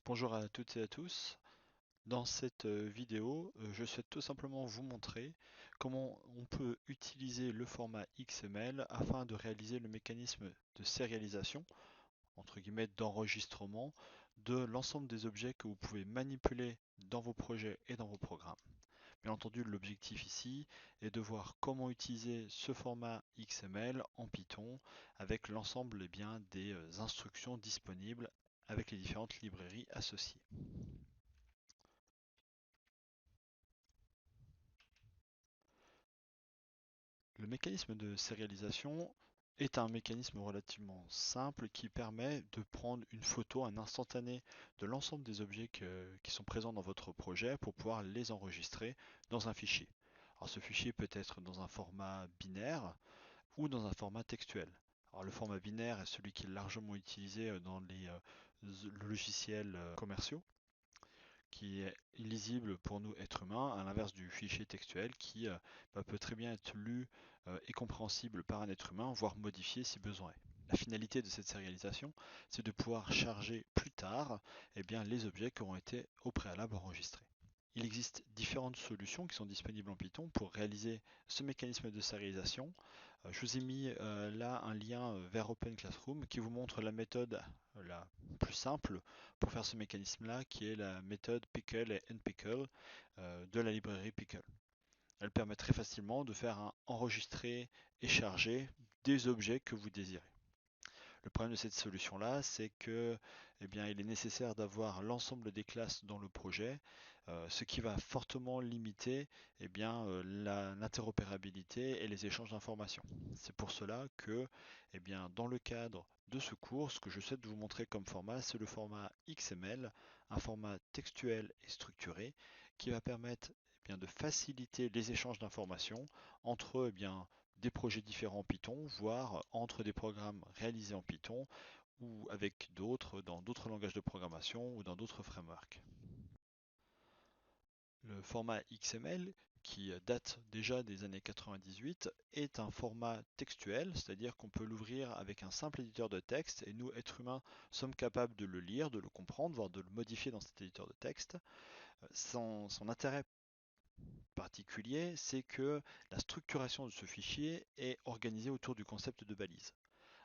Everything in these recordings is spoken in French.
Bonjour à toutes et à tous. Dans cette vidéo, je souhaite tout simplement vous montrer comment on peut utiliser le format XML afin de réaliser le mécanisme de sérialisation, entre guillemets d'enregistrement, de l'ensemble des objets que vous pouvez manipuler dans vos projets et dans vos programmes. Bien entendu, l'objectif ici est de voir comment utiliser ce format XML en Python avec l'ensemble des instructions disponibles avec les différentes librairies associées. Le mécanisme de sérialisation est un mécanisme relativement simple qui permet de prendre une photo, un instantané de l'ensemble des objets qui sont présents dans votre projet pour pouvoir les enregistrer dans un fichier. Alors ce fichier peut être dans un format binaire ou dans un format textuel. Alors le format binaire est celui qui est largement utilisé dans les logiciels commerciaux, qui est illisible pour nous êtres humains, à l'inverse du fichier textuel qui peut très bien être lu et compréhensible par un être humain, voire modifié si besoin est. La finalité de cette sérialisation, c'est de pouvoir charger plus tard les objets qui auront été au préalable enregistrés. Il existe différentes solutions qui sont disponibles en Python pour réaliser ce mécanisme de sérialisation. Je vous ai mis là un lien vers Open Classroom qui vous montre la méthode la plus simple pour faire ce mécanisme-là, qui est la méthode pickle et unpickle de la librairie Pickle. Elle permet très facilement de faire un enregistrer et charger des objets que vous désirez. Le problème de cette solution-là, c'est que il est nécessaire d'avoir l'ensemble des classes dans le projet, ce qui va fortement limiter l'interopérabilité et les échanges d'informations. C'est pour cela que dans le cadre de ce cours, ce que je souhaite vous montrer comme format, c'est le format XML, un format textuel et structuré qui va permettre de faciliter les échanges d'informations entre des projets différents en Python, voire entre des programmes réalisés en Python ou avec d'autres dans d'autres langages de programmation ou dans d'autres frameworks. Le format XML, qui date déjà des années 98, est un format textuel, c'est-à-dire qu'on peut l'ouvrir avec un simple éditeur de texte et nous, êtres humains, sommes capables de le lire, de le comprendre, voire de le modifier dans cet éditeur de texte. Son intérêt particulier, c'est que la structuration de ce fichier est organisée autour du concept de balise.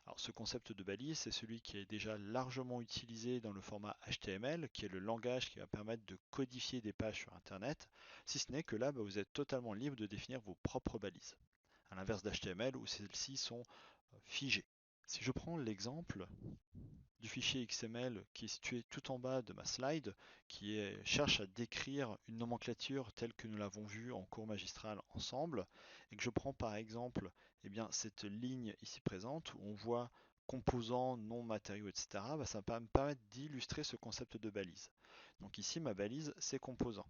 Alors ce concept de balise, c'est celui qui est déjà largement utilisé dans le format HTML, qui est le langage qui va permettre de codifier des pages sur Internet, si ce n'est que là, vous êtes totalement libre de définir vos propres balises, à l'inverse d'HTML où celles-ci sont figées. Si je prends l'exemple du fichier XML qui est situé tout en bas de ma slide, cherche à décrire une nomenclature telle que nous l'avons vue en cours magistral ensemble, et que je prends par exemple cette ligne ici présente où on voit composants, noms, matériaux, etc., ça va me permettre d'illustrer ce concept de balise. Donc ici, ma balise, c'est composant.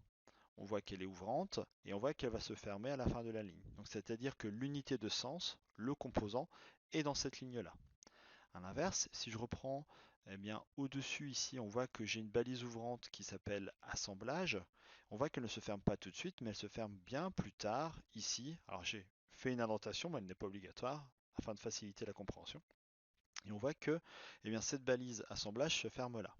On voit qu'elle est ouvrante et on voit qu'elle va se fermer à la fin de la ligne. Donc c'est-à-dire que l'unité de sens, le composant, est dans cette ligne-là. À l'inverse, si je reprends au-dessus ici, on voit que j'ai une balise ouvrante qui s'appelle assemblage. On voit qu'elle ne se ferme pas tout de suite, mais elle se ferme bien plus tard ici. Alors j'ai fait une indentation, mais elle n'est pas obligatoire afin de faciliter la compréhension. Et on voit que cette balise assemblage se ferme là.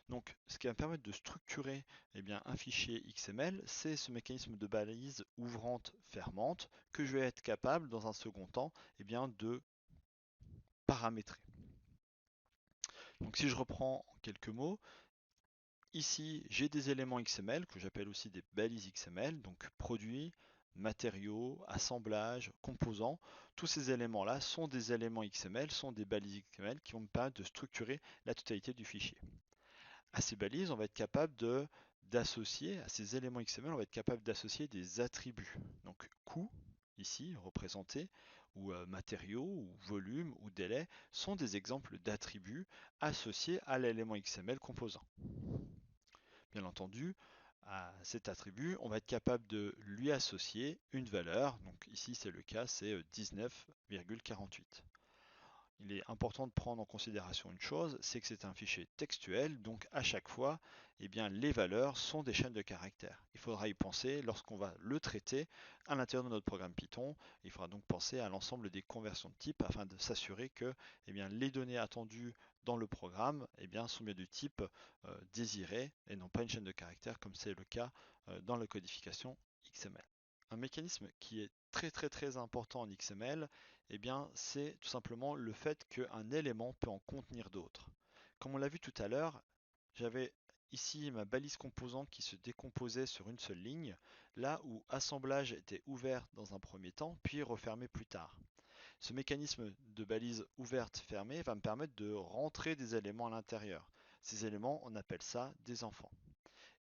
Donc, ce qui va me permettre de structurer un fichier XML, c'est ce mécanisme de balise ouvrante-fermante que je vais être capable, dans un second temps, de paramétrer. Donc si je reprends en quelques mots, ici j'ai des éléments XML que j'appelle aussi des balises XML, donc produits, matériaux, assemblage, composants. Tous ces éléments-là sont des éléments XML, sont des balises XML qui vont me permettre de structurer la totalité du fichier. À ces balises, on va être capable d'associer, à ces éléments XML, on va être capable d'associer des attributs. Donc coût, ici représenté, ou matériaux, ou volume, ou délai, sont des exemples d'attributs associés à l'élément XML composant. Bien entendu, à cet attribut, on va être capable de lui associer une valeur. Donc ici, c'est le cas, c'est 19,48. il est important de prendre en considération une chose, c'est que c'est un fichier textuel, donc à chaque fois, eh bien, les valeurs sont des chaînes de caractères. Il faudra y penser lorsqu'on va le traiter à l'intérieur de notre programme Python. Il faudra donc penser à l'ensemble des conversions de type afin de s'assurer que eh bien, les données attendues dans le programme eh bien, sont bien du type désiré et non pas une chaîne de caractères comme c'est le cas dans la codification XML. Un mécanisme qui est très important en XML, eh bien, c'est tout simplement le fait qu'un élément peut en contenir d'autres. Comme on l'a vu tout à l'heure, j'avais ici ma balise composant qui se décomposait sur une seule ligne, là où assemblage était ouvert dans un premier temps, puis refermé plus tard. Ce mécanisme de balise ouverte-fermée va me permettre de rentrer des éléments à l'intérieur. Ces éléments, on appelle ça des enfants.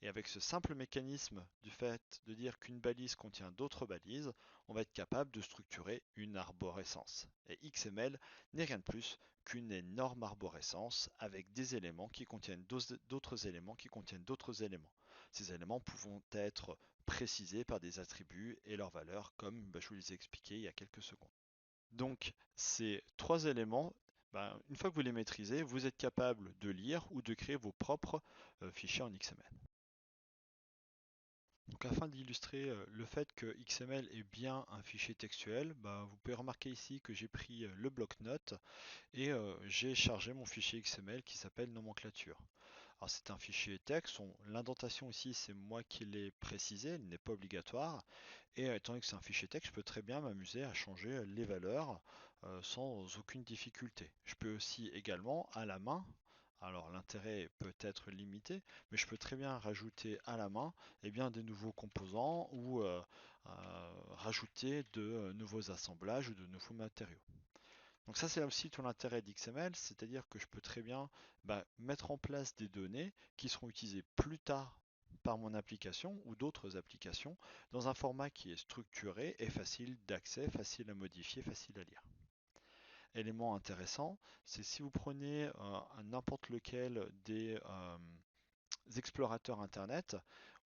Et avec ce simple mécanisme du fait de dire qu'une balise contient d'autres balises, on va être capable de structurer une arborescence. Et XML n'est rien de plus qu'une énorme arborescence avec des éléments qui contiennent d'autres éléments qui contiennent d'autres éléments. Ces éléments pouvant être précisés par des attributs et leurs valeurs comme je vous les ai expliqué il y a quelques secondes. Donc ces trois éléments, une fois que vous les maîtrisez, vous êtes capable de lire ou de créer vos propres fichiers en XML. Donc afin d'illustrer le fait que XML est bien un fichier textuel, vous pouvez remarquer ici que j'ai pris le bloc-notes et j'ai chargé mon fichier XML qui s'appelle nomenclature. Alors c'est un fichier texte, l'indentation ici c'est moi qui l'ai précisé, elle n'est pas obligatoire. Et étant donné que c'est un fichier texte, je peux très bien m'amuser à changer les valeurs sans aucune difficulté. Je peux aussi également à la main, alors l'intérêt peut être limité, mais je peux très bien rajouter à la main des nouveaux composants ou rajouter de nouveaux assemblages ou de nouveaux matériaux. Donc ça c'est aussi tout l'intérêt d'XML, c'est-à-dire que je peux très bien mettre en place des données qui seront utilisées plus tard par mon application ou d'autres applications dans un format qui est structuré et facile d'accès, facile à modifier, facile à lire. Élément intéressant, c'est si vous prenez n'importe lequel des explorateurs Internet,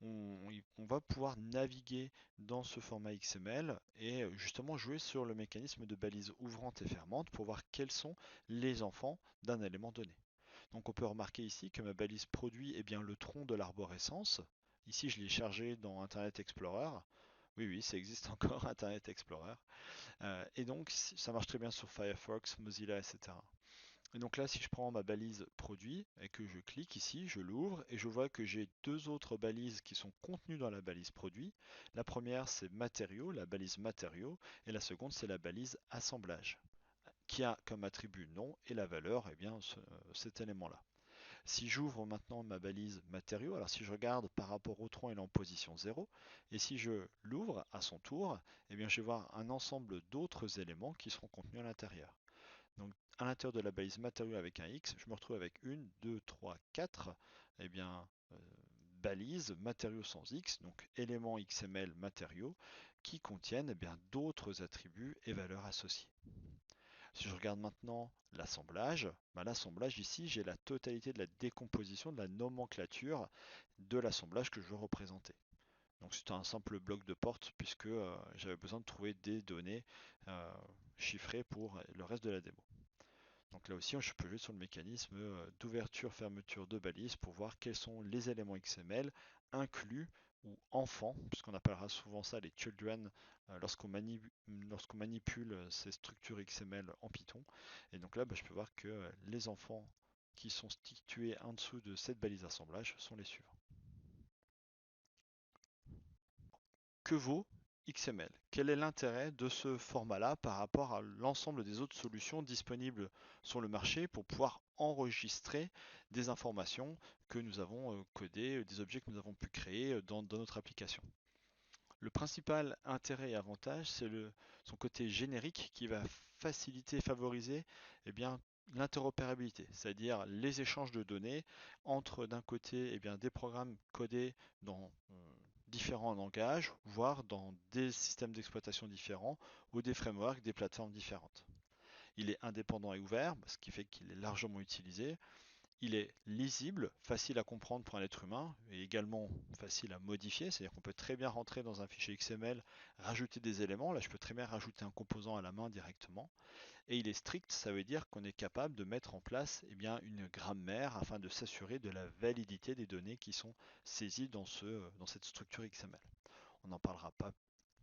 on va pouvoir naviguer dans ce format XML et justement jouer sur le mécanisme de balise ouvrante et fermante pour voir quels sont les enfants d'un élément donné. Donc on peut remarquer ici que ma balise produit est bien le tronc de l'arborescence. Ici je l'ai chargé dans Internet Explorer. Oui, oui, ça existe encore Internet Explorer. Et donc ça marche très bien sur Firefox, Mozilla, etc. Et donc là, si je prends ma balise produit et que je clique ici, je l'ouvre et je vois que j'ai deux autres balises qui sont contenues dans la balise produit. La première, c'est matériaux, la balise matériaux, et la seconde, c'est la balise assemblage, qui a comme attribut nom et la valeur, cet élément-là. Si j'ouvre maintenant ma balise matériaux, alors si je regarde par rapport au tronc, il est en position 0, et si je l'ouvre à son tour, je vais voir un ensemble d'autres éléments qui seront contenus à l'intérieur. Donc à l'intérieur de la balise matériaux avec un X, je me retrouve avec une, 2, 3, 4 balises matériaux sans X, donc éléments XML matériaux, qui contiennent d'autres attributs et valeurs associées. Si je regarde maintenant l'assemblage, l'assemblage ici, j'ai la totalité de la décomposition de la nomenclature de l'assemblage que je veux représenter. Donc c'est un simple bloc de porte puisque j'avais besoin de trouver des données chiffrées pour le reste de la démo. Donc là aussi, je peux jouer sur le mécanisme d'ouverture-fermeture de balises pour voir quels sont les éléments XML inclus ou enfants, puisqu'on appellera souvent ça les children lorsqu'on manipule ces structures XML en Python. Et donc là, je peux voir que les enfants qui sont situés en dessous de cette balise assemblage sont les suivants. Que vaut XML? Quel est l'intérêt de ce format-là par rapport à l'ensemble des autres solutions disponibles sur le marché pour pouvoir enregistrer des informations que nous avons codées, des objets que nous avons pu créer dans notre application? Le principal intérêt et avantage, c'est son côté générique qui va faciliter et favoriser l'interopérabilité, c'est-à-dire les échanges de données entre d'un côté des programmes codés dans différents langages, voire dans des systèmes d'exploitation différents ou des frameworks, des plateformes différentes. Il est indépendant et ouvert, ce qui fait qu'il est largement utilisé. Il est lisible, facile à comprendre pour un être humain et également facile à modifier, c'est-à-dire qu'on peut très bien rentrer dans un fichier XML, rajouter des éléments. Là, je peux très bien rajouter un composant à la main directement. Et il est strict, ça veut dire qu'on est capable de mettre en place une grammaire afin de s'assurer de la validité des données qui sont saisies dans cette structure XML. On n'en parlera pas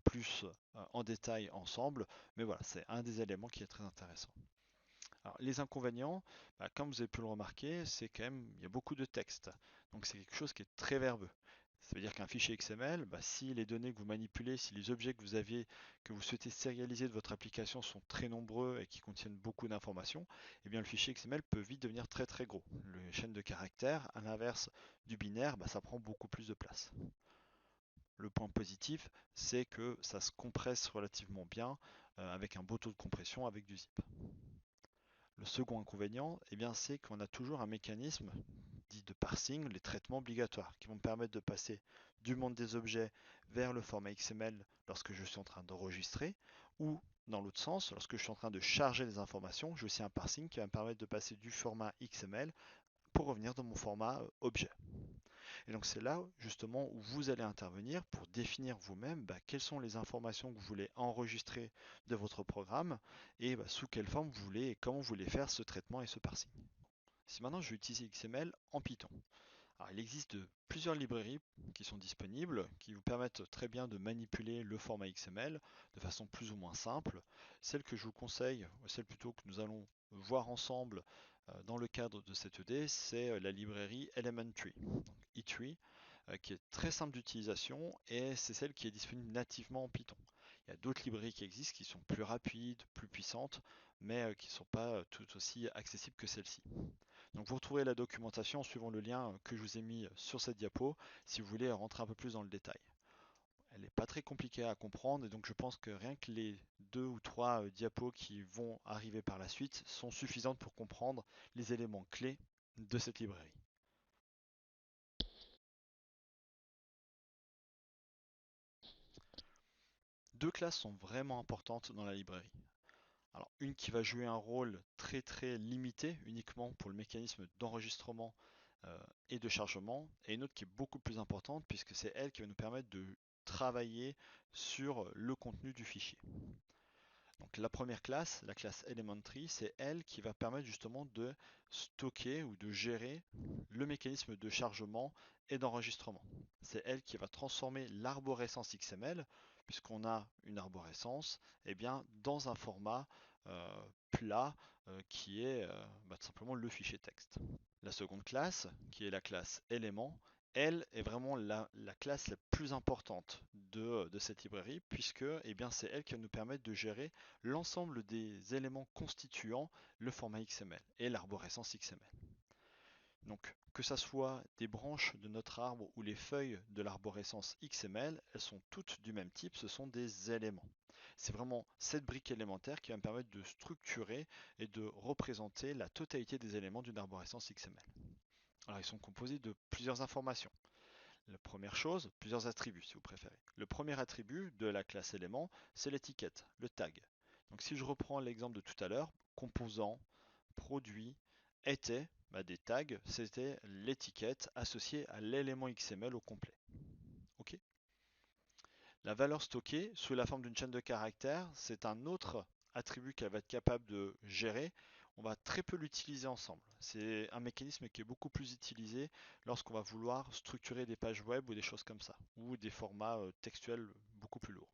plus en détail ensemble, mais voilà, c'est un des éléments qui est très intéressant. Alors, les inconvénients, comme vous avez pu le remarquer, c'est quand même, il y a beaucoup de texte. Donc c'est quelque chose qui est très verbeux. Ça veut dire qu'un fichier XML, si les données que vous manipulez, si les objets que vous aviez, que vous souhaitez sérialiser de votre application sont très nombreux et qui contiennent beaucoup d'informations, eh bien le fichier XML peut vite devenir très très gros. Les chaînes de caractères, à l'inverse du binaire, ça prend beaucoup plus de place. Le point positif, c'est que ça se compresse relativement bien avec un beau taux de compression avec du zip. Le second inconvénient, c'est qu'on a toujours un mécanisme dit de parsing, les traitements obligatoires, qui vont me permettre de passer du monde des objets vers le format XML lorsque je suis en train d'enregistrer, ou dans l'autre sens, lorsque je suis en train de charger des informations, j'ai aussi un parsing qui va me permettre de passer du format XML pour revenir dans mon format objet. Et donc c'est là justement où vous allez intervenir pour définir vous-même quelles sont les informations que vous voulez enregistrer de votre programme et sous quelle forme vous voulez et comment vous voulez faire ce traitement et ce parsing. Si maintenant je vais utiliser XML en Python, alors, il existe plusieurs librairies qui sont disponibles, qui vous permettent très bien de manipuler le format XML de façon plus ou moins simple. Celle que je vous conseille, celle plutôt que nous allons voir ensemble dans le cadre de cette ED, c'est la librairie Elementary, donc E3, qui est très simple d'utilisation et c'est celle qui est disponible nativement en Python. Il y a d'autres librairies qui existent qui sont plus rapides, plus puissantes, mais qui ne sont pas tout aussi accessibles que celle-ci. Donc vous retrouverez la documentation en suivant le lien que je vous ai mis sur cette diapo si vous voulez rentrer un peu plus dans le détail. Elle n'est pas très compliquée à comprendre et donc je pense que rien que les 2 ou 3 diapos qui vont arriver par la suite sont suffisantes pour comprendre les éléments clés de cette librairie. Deux classes sont vraiment importantes dans la librairie. Alors une qui va jouer un rôle très très limité uniquement pour le mécanisme d'enregistrement et de chargement, et une autre qui est beaucoup plus importante puisque c'est elle qui va nous permettre de travailler sur le contenu du fichier. Donc la première classe, la classe Elementary, c'est elle qui va permettre justement de stocker ou de gérer le mécanisme de chargement et d'enregistrement. C'est elle qui va transformer l'arborescence XML, puisqu'on a une arborescence, dans un format plat qui est tout simplement le fichier texte. La seconde classe, qui est la classe élément, elle est vraiment la classe la plus importante de cette librairie, puisque c'est elle qui va nous permettre de gérer l'ensemble des éléments constituant le format XML et l'arborescence XML. Donc, que ce soit des branches de notre arbre ou les feuilles de l'arborescence XML, elles sont toutes du même type, ce sont des éléments. C'est vraiment cette brique élémentaire qui va me permettre de structurer et de représenter la totalité des éléments d'une arborescence XML. Alors, ils sont composés de plusieurs informations. La première chose, plusieurs attributs si vous préférez. Le premier attribut de la classe élément, c'est l'étiquette, le tag. Donc si je reprends l'exemple de tout à l'heure, composant, produit, était, des tags, c'était l'étiquette associée à l'élément XML au complet. Ok. La valeur stockée sous la forme d'une chaîne de caractères, c'est un autre attribut qu'elle va être capable de gérer. On va très peu l'utiliser ensemble. C'est un mécanisme qui est beaucoup plus utilisé lorsqu'on va vouloir structurer des pages web ou des choses comme ça, ou des formats textuels beaucoup plus lourds.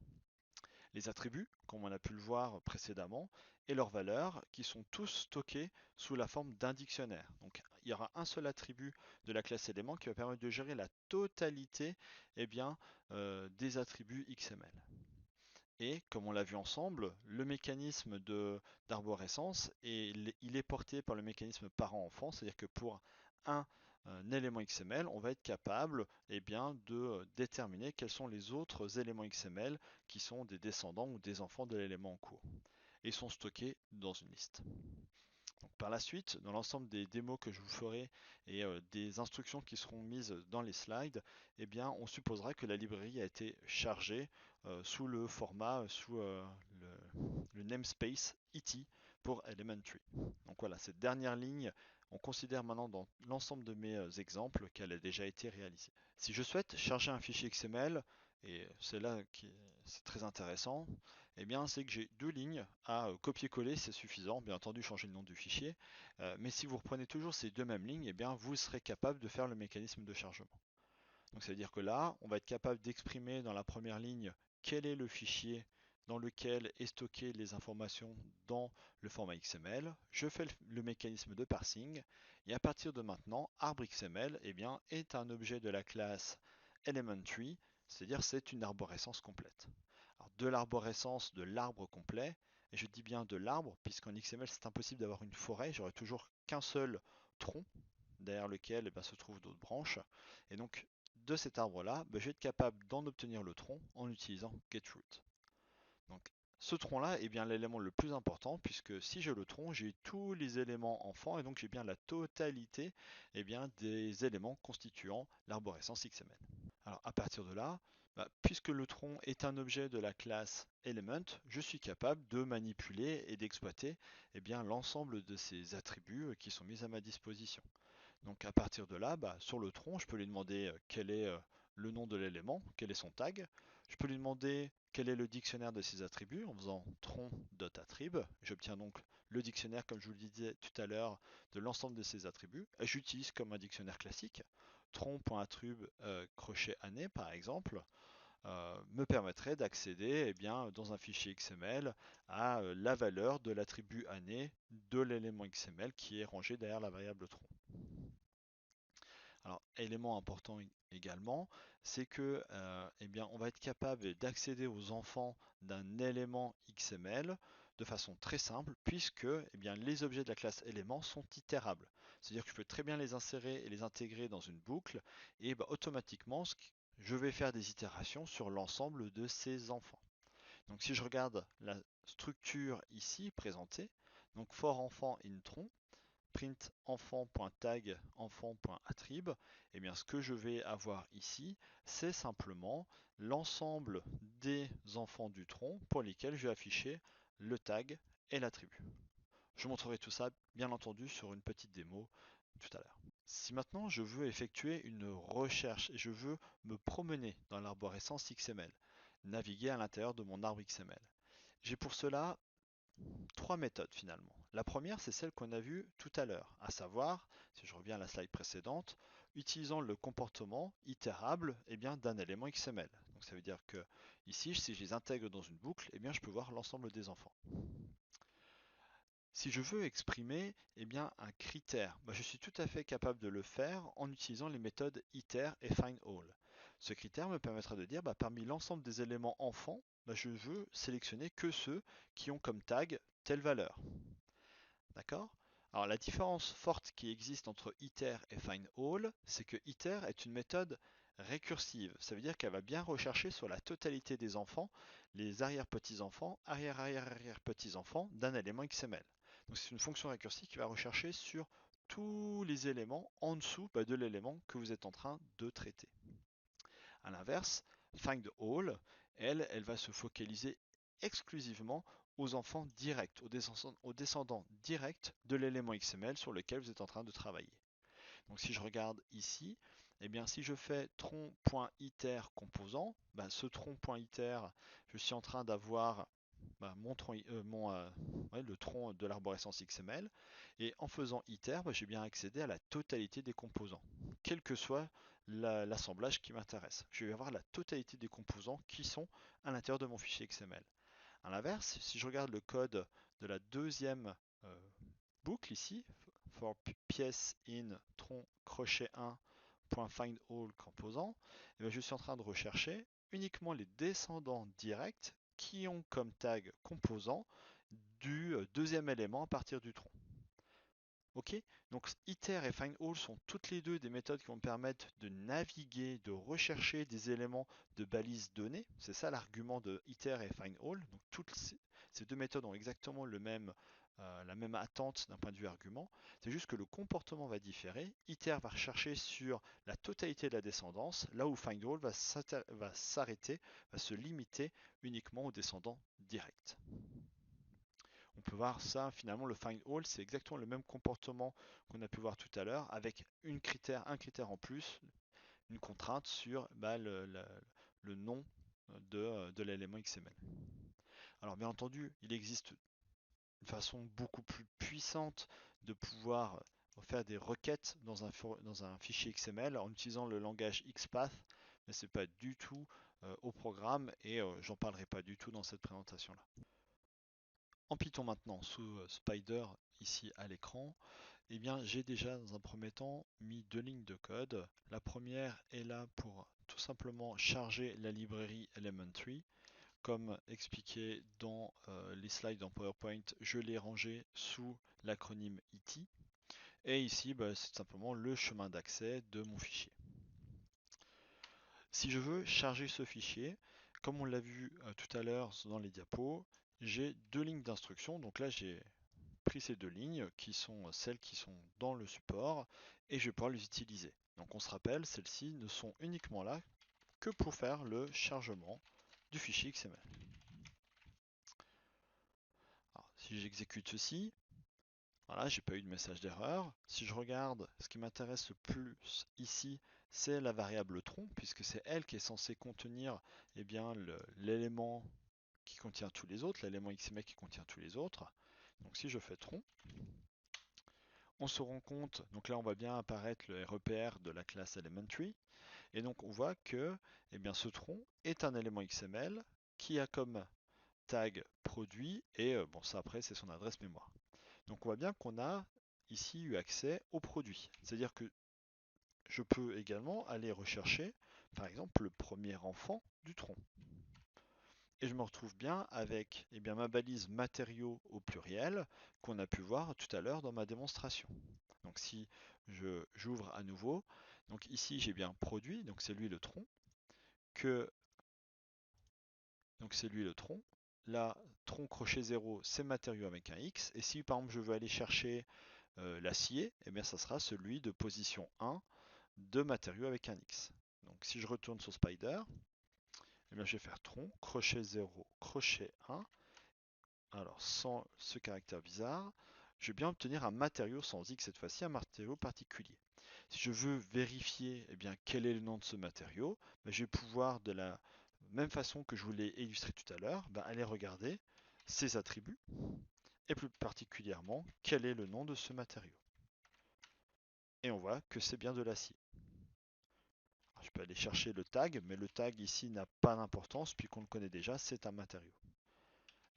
Les attributs, comme on a pu le voir précédemment, et leurs valeurs, qui sont tous stockés sous la forme d'un dictionnaire. Donc il y aura un seul attribut de la classe élément qui va permettre de gérer la totalité des attributs XML. Et comme on l'a vu ensemble, le mécanisme d'arborescence, il est porté par le mécanisme parent-enfant, c'est-à-dire que pour un élément XML, on va être capable de déterminer quels sont les autres éléments XML qui sont des descendants ou des enfants de l'élément en cours. Et ils sont stockés dans une liste. Donc, par la suite, dans l'ensemble des démos que je vous ferai et des instructions qui seront mises dans les slides, on supposera que la librairie a été chargée sous le format, sous le namespace ET pour Elementary. Donc voilà, cette dernière ligne On considère maintenant dans l'ensemble de mes exemples qu'elle a déjà été réalisée. Si je souhaite charger un fichier XML, et c'est là qui c'est très intéressant, eh bien c'est que j'ai deux lignes à copier-coller, c'est suffisant, bien entendu changer le nom du fichier, mais si vous reprenez toujours ces deux mêmes lignes, eh bien vous serez capable de faire le mécanisme de chargement. Donc ça veut dire que là, on va être capable d'exprimer dans la première ligne quel est le fichier dans lequel est stocké les informations dans le format XML. Je fais le mécanisme de parsing et à partir de maintenant, arbre XML eh bien, est un objet de la classe elementary, c'est-à-dire c'est une arborescence complète. Alors, de l'arborescence de l'arbre complet, et je dis bien de l'arbre, puisqu'en XML c'est impossible d'avoir une forêt, j'aurai toujours qu'un seul tronc derrière lequel se trouvent d'autres branches. Et donc, de cet arbre-là, je vais être capable d'en obtenir le tronc en utilisant getRoot. Donc, ce tronc-là est bien l'élément le plus important, puisque si j'ai le tronc, j'ai tous les éléments enfants, et donc j'ai bien la totalité des éléments constituant l'arborescence XML. Alors, à partir de là, puisque le tronc est un objet de la classe element, je suis capable de manipuler et d'exploiter l'ensemble de ces attributs qui sont mis à ma disposition. Donc à partir de là, sur le tronc, je peux lui demander quel est le nom de l'élément, quel est son tag. Je peux lui demander quel est le dictionnaire de ses attributs en faisant tron.attrib. J'obtiens donc le dictionnaire, comme je vous le disais tout à l'heure, de l'ensemble de ses attributs. J'utilise comme un dictionnaire classique. Tron.attrib crochet année, par exemple, me permettrait d'accéder dans un fichier XML à la valeur de l'attribut année de l'élément XML qui est rangé derrière la variable tron. Alors, élément important également, c'est que on va être capable d'accéder aux enfants d'un élément XML de façon très simple, puisque les objets de la classe élément sont itérables. C'est-à-dire que je peux très bien les insérer et les intégrer dans une boucle, et automatiquement, je vais faire des itérations sur l'ensemble de ces enfants. Donc si je regarde la structure ici présentée, donc for enfant intron, print enfant.tag enfant.attrib, et bien ce que je vais avoir ici, c'est simplement l'ensemble des enfants du tronc pour lesquels je vais afficher le tag et l'attribut. Je montrerai tout ça bien entendu sur une petite démo tout à l'heure. Si maintenant je veux effectuer une recherche et je veux me promener dans l'arborescence XML, naviguer à l'intérieur de mon arbre XML, j'ai pour cela trois méthodes finalement. La première, c'est celle qu'on a vue tout à l'heure, à savoir, si je reviens à la slide précédente, utilisant le comportement itérable d'un élément XML. Donc ça veut dire que ici, si je les intègre dans une boucle, je peux voir l'ensemble des enfants. Si je veux exprimer un critère, je suis tout à fait capable de le faire en utilisant les méthodes iter et findAll. Ce critère me permettra de dire parmi l'ensemble des éléments enfants, je veux sélectionner que ceux qui ont comme tag telle valeur. D'accord? Alors la différence forte qui existe entre iter et findAll, c'est que iter est une méthode récursive. Ça veut dire qu'elle va bien rechercher sur la totalité des enfants, les arrière-petits-enfants, arrière-arrière-arrière-petits-enfants d'un élément XML. Donc c'est une fonction récursive qui va rechercher sur tous les éléments en dessous de l'élément que vous êtes en train de traiter. A l'inverse, findAll, elle va se focaliser exclusivement aux enfants directs, aux descendants directs de l'élément XML sur lequel vous êtes en train de travailler. Donc si je regarde ici, si je fais tron.iter composant, ce tron.iter, je suis en train d'avoir le tronc de l'arborescence XML, et en faisant iter, j'ai bien accédé à la totalité des composants, quel que soit l'assemblage qui m'intéresse. Je vais avoir la totalité des composants qui sont à l'intérieur de mon fichier XML. A l'inverse, si je regarde le code de la deuxième boucle ici, for pièce in tron crochet 1.findAll composant, je suis en train de rechercher uniquement les descendants directs qui ont comme tag composant du deuxième élément à partir du tronc. Ok, donc iter et findAll sont toutes les deux des méthodes qui vont me permettre de naviguer, de rechercher des éléments de balises données. C'est ça l'argument de iter et findAll. Donc toutes ces deux méthodes ont exactement la même attente d'un point de vue argument. C'est juste que le comportement va différer. Iter va rechercher sur la totalité de la descendance, là où findAll va s'arrêter, va se limiter uniquement aux descendants directs. On peut voir ça, finalement, le find all, c'est exactement le même comportement qu'on a pu voir tout à l'heure, avec un critère en plus, une contrainte sur le nom de l'élément XML. Alors bien entendu, il existe une façon beaucoup plus puissante de pouvoir faire des requêtes dans un fichier XML en utilisant le langage XPath, mais ce n'est pas du tout au programme et j'en parlerai pas du tout dans cette présentation-là. En Python maintenant, sous Spider ici à l'écran, eh bien j'ai déjà dans un premier temps mis deux lignes de code. La première est là pour tout simplement charger la librairie Elementary. Comme expliqué dans les slides en PowerPoint, je l'ai rangé sous l'acronyme IT. Et ici, c'est simplement le chemin d'accès de mon fichier. Si je veux charger ce fichier, comme on l'a vu tout à l'heure dans les diapos, j'ai deux lignes d'instructions. Donc là, j'ai pris ces deux lignes qui sont celles qui sont dans le support et je vais pouvoir les utiliser. Donc on se rappelle, celles-ci ne sont uniquement là que pour faire le chargement du fichier XML. Alors, si j'exécute ceci, voilà, j'ai pas eu de message d'erreur. Si je regarde, ce qui m'intéresse le plus ici, c'est la variable tron, puisque c'est elle qui est censée contenir eh bien, l'élément qui contient tous les autres, l'élément XML qui contient tous les autres. Donc si je fais tron, on se rend compte, donc là on voit bien apparaître le REPR de la classe Elementary, et donc on voit que eh bien, ce tron est un élément XML qui a comme tag produit, et bon ça après c'est son adresse mémoire. Donc on voit bien qu'on a ici eu accès au produit. C'est-à-dire que je peux également aller rechercher, par exemple, le premier enfant du tronc. Et je me retrouve bien avec eh bien, ma balise matériaux au pluriel qu'on a pu voir tout à l'heure dans ma démonstration. Donc si j'ouvre à nouveau, donc ici j'ai bien produit, donc c'est lui le tronc, donc c'est lui le tronc. Là, tronc crochet 0, c'est matériaux avec un X. Et si par exemple je veux aller chercher l'acier, eh bien ça sera celui de position 1 de matériaux avec un X. Donc si je retourne sur Spider, eh bien, je vais faire tronc, crochet 0, crochet 1. Alors sans ce caractère bizarre, je vais bien obtenir un matériau sans X cette fois-ci, un matériau particulier. Si je veux vérifier eh bien, quel est le nom de ce matériau, ben, je vais pouvoir de la même façon que je vous l'ai illustré tout à l'heure, ben, aller regarder ses attributs et plus particulièrement quel est le nom de ce matériau. Et on voit que c'est bien de l'acier. Je peux aller chercher le tag, mais le tag ici n'a pas d'importance puisqu'on le connaît déjà, c'est un matériau.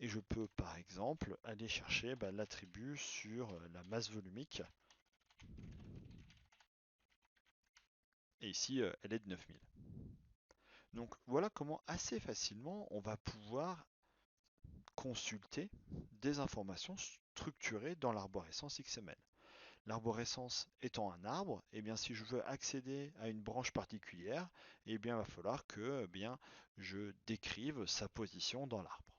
Et je peux par exemple aller chercher l'attribut sur la masse volumique. Et ici, elle est de 9000. Donc voilà comment assez facilement on va pouvoir consulter des informations structurées dans l'arborescence XML. L'arborescence étant un arbre, et bien si je veux accéder à une branche particulière, et bien il va falloir que je décrive sa position dans l'arbre.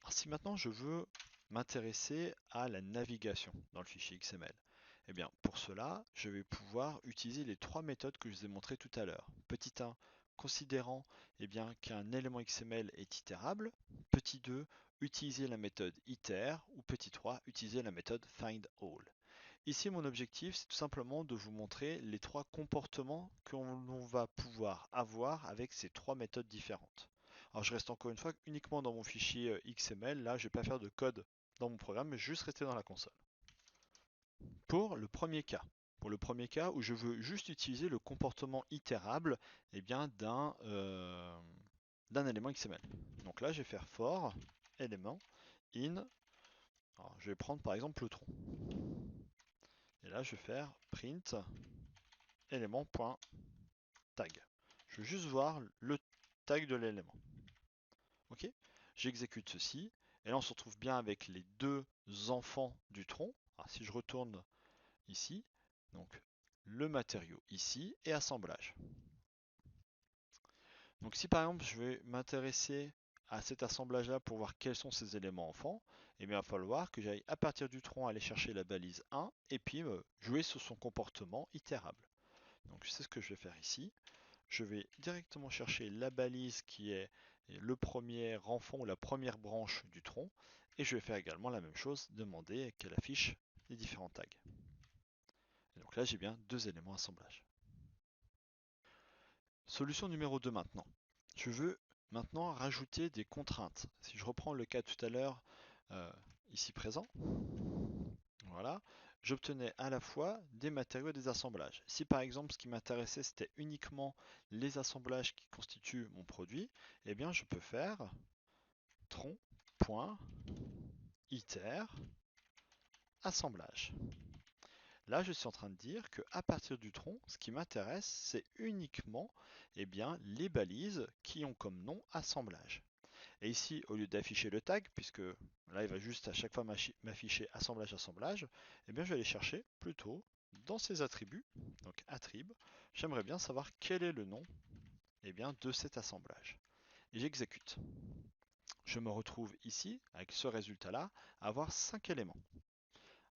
Alors, si maintenant je veux m'intéresser à la navigation dans le fichier XML, eh bien pour cela, je vais pouvoir utiliser les trois méthodes que je vous ai montrées tout à l'heure. Petit 1, considérant qu'un élément XML est itérable. Petit 2, utiliser la méthode iter. Ou petit 3, utiliser la méthode findAll. Ici, mon objectif, c'est tout simplement de vous montrer les trois comportements qu'on va pouvoir avoir avec ces trois méthodes différentes. Alors, je reste encore une fois uniquement dans mon fichier XML. Là, je ne vais pas faire de code dans mon programme, mais juste rester dans la console. Pour le premier cas, où je veux juste utiliser le comportement itérable d'un élément XML. Donc là, je vais faire for élément in. Alors, je vais prendre par exemple le tronc. Et là, je vais faire print élément.tag. Je veux juste voir le tag de l'élément. Ok. J'exécute ceci. Et là, on se retrouve bien avec les deux enfants du tronc. Alors, si je retourne ici, donc le matériau ici et assemblage. Donc si par exemple je vais m'intéresser à cet assemblage-là pour voir quels sont ces éléments enfants, eh bien, il va falloir que j'aille à partir du tronc aller chercher la balise 1 et puis jouer sur son comportement itérable. Donc c'est ce que je vais faire ici. Je vais directement chercher la balise qui est le premier enfant ou la première branche du tronc. Et je vais faire également la même chose, demander qu'elle affiche les différents tags. Et donc là, j'ai bien deux éléments assemblage. Solution numéro 2 maintenant. Je veux maintenant rajouter des contraintes. Si je reprends le cas tout à l'heure, euh, ici présent, voilà, j'obtenais à la fois des matériaux et des assemblages. Si par exemple ce qui m'intéressait c'était uniquement les assemblages qui constituent mon produit, eh bien je peux faire tronc.iter assemblage. Là, je suis en train de dire qu'à partir du tronc, ce qui m'intéresse, c'est uniquement bien, les balises qui ont comme nom assemblage. Et ici, au lieu d'afficher le tag, puisque là, il va juste à chaque fois m'afficher assemblage, assemblage, eh bien, je vais aller chercher plutôt dans ces attributs, donc attrib, j'aimerais bien savoir quel est le nom bien, de cet assemblage. Et j'exécute. Je me retrouve ici, avec ce résultat-là, à avoir 5 éléments.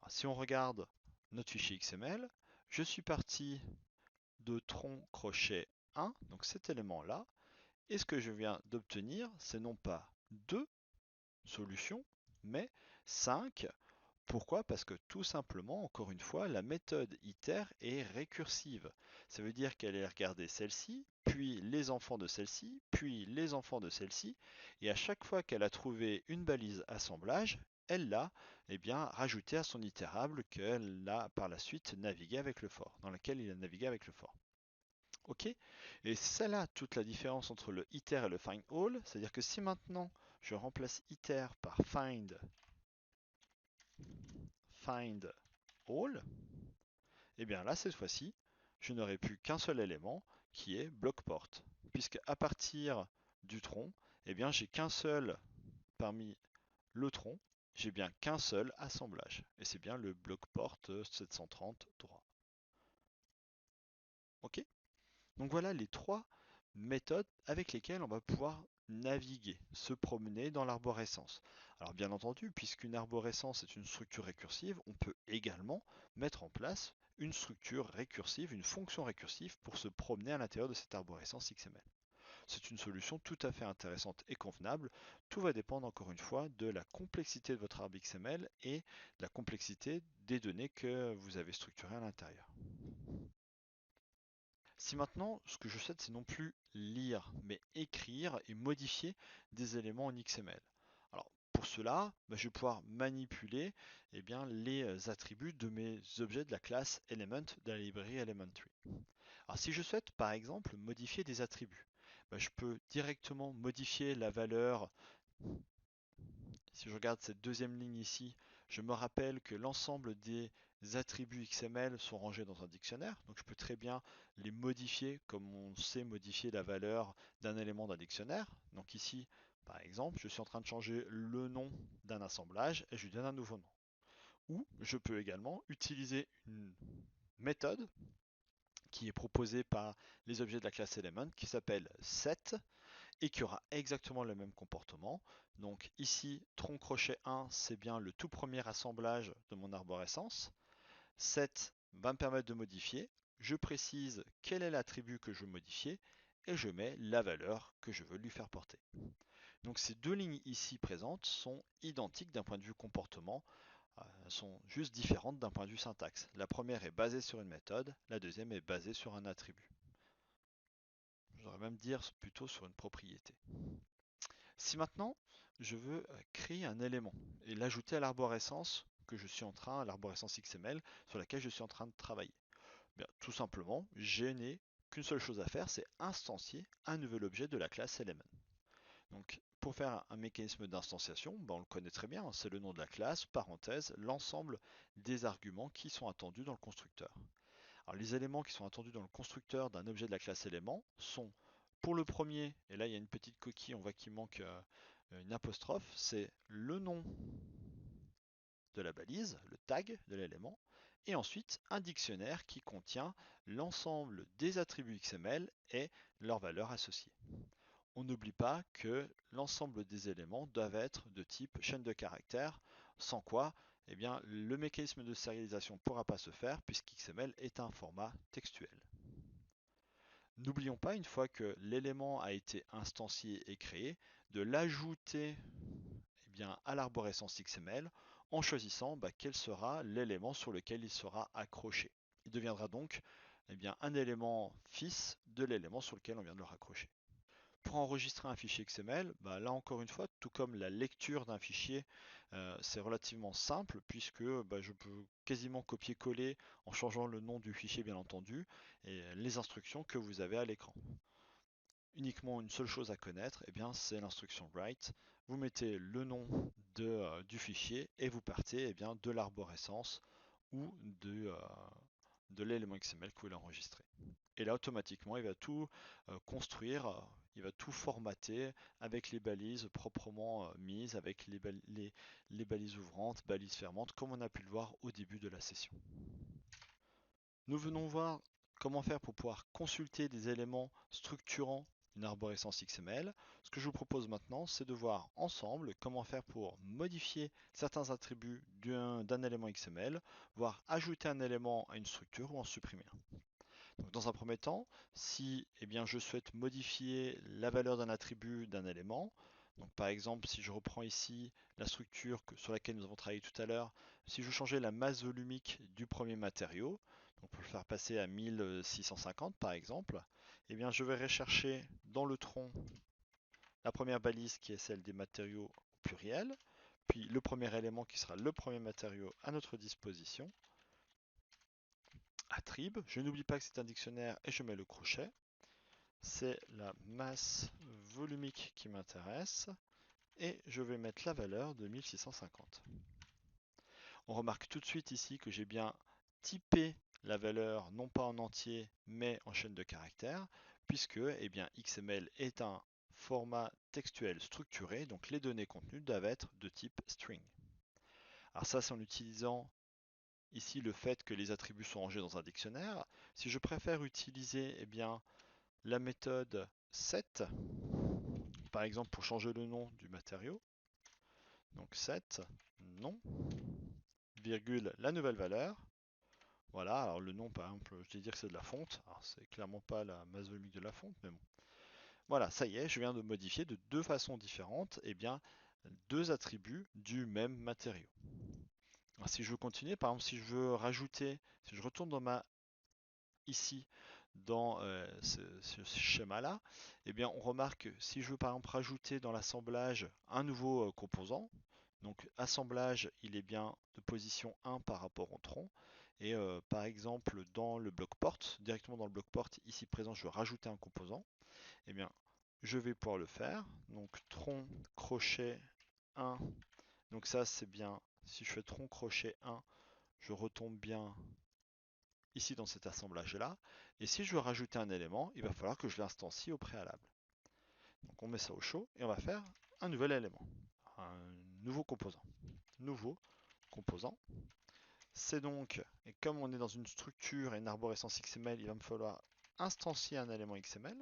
Alors, si on regarde notre fichier XML, je suis parti de tronc crochet 1, donc cet élément-là, et ce que je viens d'obtenir, c'est non pas 2 solutions, mais 5. Pourquoi? Parce que tout simplement, encore une fois, la méthode iter est récursive. Ça veut dire qu'elle est regarder celle-ci, puis les enfants de celle-ci, puis les enfants de celle-ci, et à chaque fois qu'elle a trouvé une balise assemblage, elle l'a bien rajouté à son itérable qu'elle a par la suite navigué avec le for, dans laquelle il a navigué avec le for. Ok? Et c'est là toute la différence entre le iter et le find all, c'est-à-dire que si maintenant je remplace iter par find all, et bien là cette fois-ci, je n'aurai plus qu'un seul élément qui est blockport, puisque à partir du tronc, et bien j'ai qu'un seul parmi le tronc, j'ai bien qu'un seul assemblage, et c'est bien le blockport 730 droit. Ok? Donc voilà les trois méthodes avec lesquelles on va pouvoir naviguer, se promener dans l'arborescence. Alors bien entendu, puisqu'une arborescence est une structure récursive, on peut également mettre en place une structure récursive, une fonction récursive pour se promener à l'intérieur de cette arborescence XML. C'est une solution tout à fait intéressante et convenable. Tout va dépendre encore une fois de la complexité de votre arbre XML et de la complexité des données que vous avez structurées à l'intérieur. Si maintenant, ce que je souhaite, c'est non plus lire, mais écrire et modifier des éléments en XML. Alors, pour cela, je vais pouvoir manipuler bien, les attributs de mes objets de la classe Element de la librairie Elementary. Alors, si je souhaite, par exemple, modifier des attributs, je peux directement modifier la valeur. Si je regarde cette deuxième ligne ici, je me rappelle que l'ensemble des attributs XML sont rangés dans un dictionnaire, donc je peux très bien les modifier comme on sait modifier la valeur d'un élément d'un dictionnaire. Donc ici, par exemple, je suis en train de changer le nom d'un assemblage et je lui donne un nouveau nom. Ou je peux également utiliser une méthode qui est proposée par les objets de la classe Element qui s'appelle set et qui aura exactement le même comportement. Donc ici, tronc crochet 1, c'est bien le tout premier assemblage de mon arborescence. Set va me permettre de modifier. Je précise quel est l'attribut que je veux modifier et je mets la valeur que je veux lui faire porter. Donc ces deux lignes ici présentes sont identiques d'un point de vue comportement, sont juste différentes d'un point de vue syntaxe. La première est basée sur une méthode, la deuxième est basée sur un attribut. Je devrais même dire plutôt sur une propriété. Si maintenant je veux créer un élément et l'ajouter à l'arborescence que je suis en train, à l'arborescence XML sur laquelle je suis en train de travailler, bien, tout simplement, je n'ai qu'une seule chose à faire, c'est instancier un nouvel objet de la classe Element. Donc, pour faire un mécanisme d'instanciation, on le connaît très bien, c'est le nom de la classe, parenthèse, l'ensemble des arguments qui sont attendus dans le constructeur. Alors, les éléments qui sont attendus dans le constructeur d'un objet de la classe élément sont, pour le premier, et là il y a une petite coquille, on voit qu'il manque une apostrophe, c'est le nom de la balise, le tag de l'élément, et ensuite un dictionnaire qui contient l'ensemble des attributs XML et leurs valeurs associées. On n'oublie pas que l'ensemble des éléments doivent être de type chaîne de caractères, sans quoi bien, le mécanisme de sérialisation ne pourra pas se faire puisqu'XML est un format textuel. N'oublions pas, une fois que l'élément a été instancié et créé, de l'ajouter bien, à l'arborescence XML en choisissant quel sera l'élément sur lequel il sera accroché. Il deviendra donc bien, un élément fils de l'élément sur lequel on vient de le raccrocher. Pour enregistrer un fichier XML, là encore une fois, tout comme la lecture d'un fichier, c'est relativement simple puisque je peux quasiment copier-coller en changeant le nom du fichier bien entendu et les instructions que vous avez à l'écran. Uniquement une seule chose à connaître, c'est l'instruction write. Vous mettez le nom du fichier et vous partez de l'arborescence ou de l'élément XML que vous voulez enregistrer. Et là, automatiquement, il va tout construire, il va tout formater avec les balises proprement mises, avec les balises ouvrantes, balises fermantes, comme on a pu le voir au début de la session. Nous venons voir comment faire pour pouvoir consulter des éléments structurant une arborescence XML. Ce que je vous propose maintenant, c'est de voir ensemble comment faire pour modifier certains attributs d'un élément XML, voire ajouter un élément à une structure ou en supprimer un. Donc, dans un premier temps, si je souhaite modifier la valeur d'un attribut d'un élément, donc par exemple si je reprends ici la structure sur laquelle nous avons travaillé tout à l'heure, si je changeais la masse volumique du premier matériau, donc pour le faire passer à 1650 par exemple, je vais rechercher dans le tronc la première balise qui est celle des matériaux au pluriel, puis le premier élément qui sera le premier matériau à notre disposition, attrib. Je n'oublie pas que c'est un dictionnaire et je mets le crochet. C'est la masse volumique qui m'intéresse et je vais mettre la valeur de 1650. On remarque tout de suite ici que j'ai bien typé la valeur non pas en entier mais en chaîne de caractères puisque XML est un format textuel structuré, donc les données contenues doivent être de type string. Alors ça, c'est en utilisant ici le fait que les attributs sont rangés dans un dictionnaire. Si je préfère utiliser la méthode set, par exemple pour changer le nom du matériau, donc set, nom, virgule, la nouvelle valeur. Voilà, alors le nom par exemple, je vais dire que c'est de la fonte, alors c'est clairement pas la masse volumique de la fonte, mais bon. Voilà, ça y est, je viens de modifier de deux façons différentes, deux attributs du même matériau. Alors, si je veux continuer, par exemple si je veux rajouter, si je retourne ici dans ce schéma-là, on remarque que si je veux par exemple rajouter dans l'assemblage un nouveau composant, donc assemblage, il est bien de position 1 par rapport au tronc, et par exemple dans le bloc porte, directement dans le bloc porte ici présent, je veux rajouter un composant, je vais pouvoir le faire, donc tronc crochet 1, donc ça c'est bien, si je fais tronc crochet 1, je retombe bien ici dans cet assemblage-là. Et si je veux rajouter un élément, il va falloir que je l'instancie au préalable. Donc on met ça au chaud et on va faire un nouvel élément, un nouveau composant. Nouveau composant. C'est donc, et comme on est dans une structure et une arborescence XML, il va me falloir instancier un élément XML.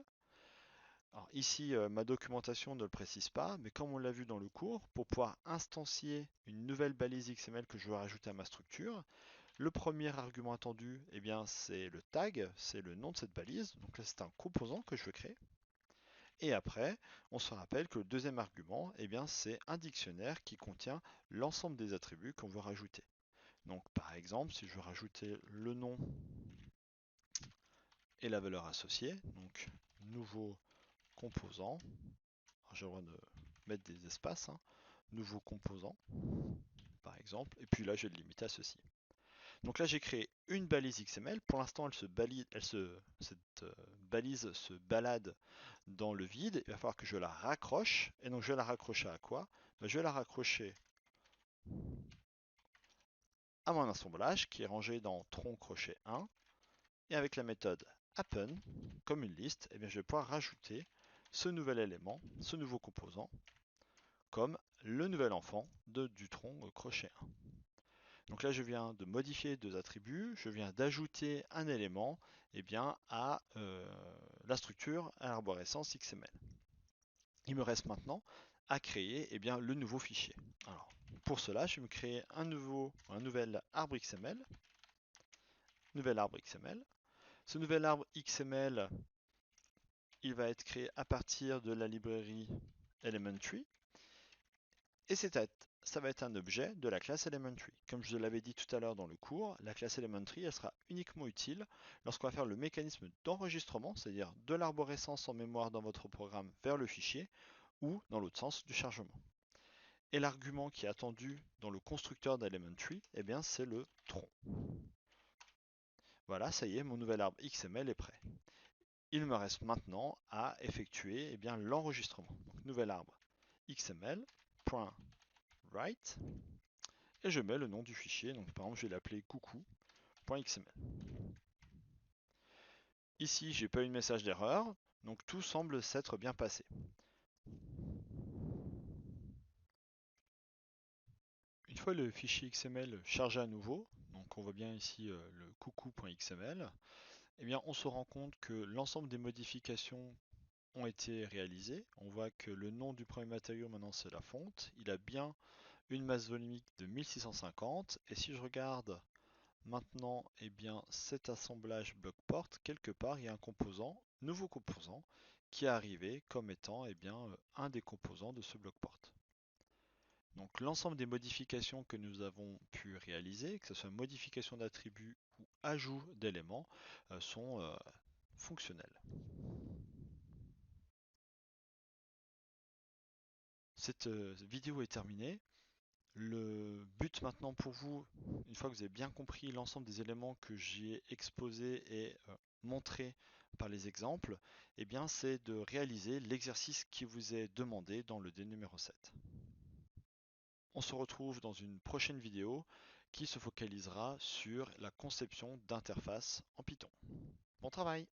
Alors ici, ma documentation ne le précise pas, mais comme on l'a vu dans le cours, pour pouvoir instancier une nouvelle balise XML que je veux rajouter à ma structure, le premier argument attendu, c'est le tag, c'est le nom de cette balise. Donc là, c'est un composant que je veux créer. Et après, on se rappelle que le deuxième argument, c'est un dictionnaire qui contient l'ensemble des attributs qu'on veut rajouter. Donc par exemple, si je veux rajouter le nom et la valeur associée, donc nouveau composant, j'ai le droit de mettre des espaces, nouveau composant, par exemple, et puis là, je vais le limiter à ceci. Donc là, j'ai créé une balise XML. Pour l'instant, cette balise se balade dans le vide. Il va falloir que je la raccroche. Et donc, je vais la raccrocher à quoi? Je vais la raccrocher à mon assemblage qui est rangé dans tronc crochet 1. Et avec la méthode append, comme une liste, je vais pouvoir rajouter ce nouvel élément, ce nouveau composant, comme le nouvel enfant du tronc crochet 1. Donc là, je viens de modifier deux attributs, je viens d'ajouter un élément à la structure à l'arborescence XML. Il me reste maintenant à créer le nouveau fichier. Alors, pour cela, je vais me créer un nouvel arbre XML. Ce nouvel arbre XML, il va être créé à partir de la librairie Elementary et ça va être un objet de la classe Elementary. Comme je l'avais dit tout à l'heure dans le cours, la classe Elementary elle sera uniquement utile lorsqu'on va faire le mécanisme d'enregistrement, c'est-à-dire de l'arborescence en mémoire dans votre programme vers le fichier, ou dans l'autre sens du chargement. Et l'argument qui est attendu dans le constructeur d'Elementary, eh bien c'est le tronc. Voilà, ça y est, mon nouvel arbre XML est prêt. Il me reste maintenant à effectuer eh bien l'enregistrement. Donc nouvel arbre XML.write et je mets le nom du fichier. Donc par exemple, je vais l'appeler coucou.xml. Ici, j'ai pas eu de message d'erreur, donc tout semble s'être bien passé. Une fois le fichier XML chargé à nouveau, donc on voit bien ici le coucou.xml, eh bien on se rend compte que l'ensemble des modifications ont été réalisées. On voit que le nom du premier matériau maintenant c'est la fonte. Il a bien une masse volumique de 1650. Et si je regarde maintenant eh bien, cet assemblage bloc-port, quelque part il y a un composant, nouveau composant, qui est arrivé comme étant eh bien, un des composants de ce bloc-port. Donc l'ensemble des modifications que nous avons pu réaliser, que ce soit modification d'attributs ou ajout d'éléments, sont fonctionnels. Cette vidéo est terminée. Le but maintenant pour vous, une fois que vous avez bien compris l'ensemble des éléments que j'ai exposés et montrés par les exemples, eh bien c'est de réaliser l'exercice qui vous est demandé dans le D numéro 7. On se retrouve dans une prochaine vidéo qui se focalisera sur la conception d'interfaces en Python. Bon travail!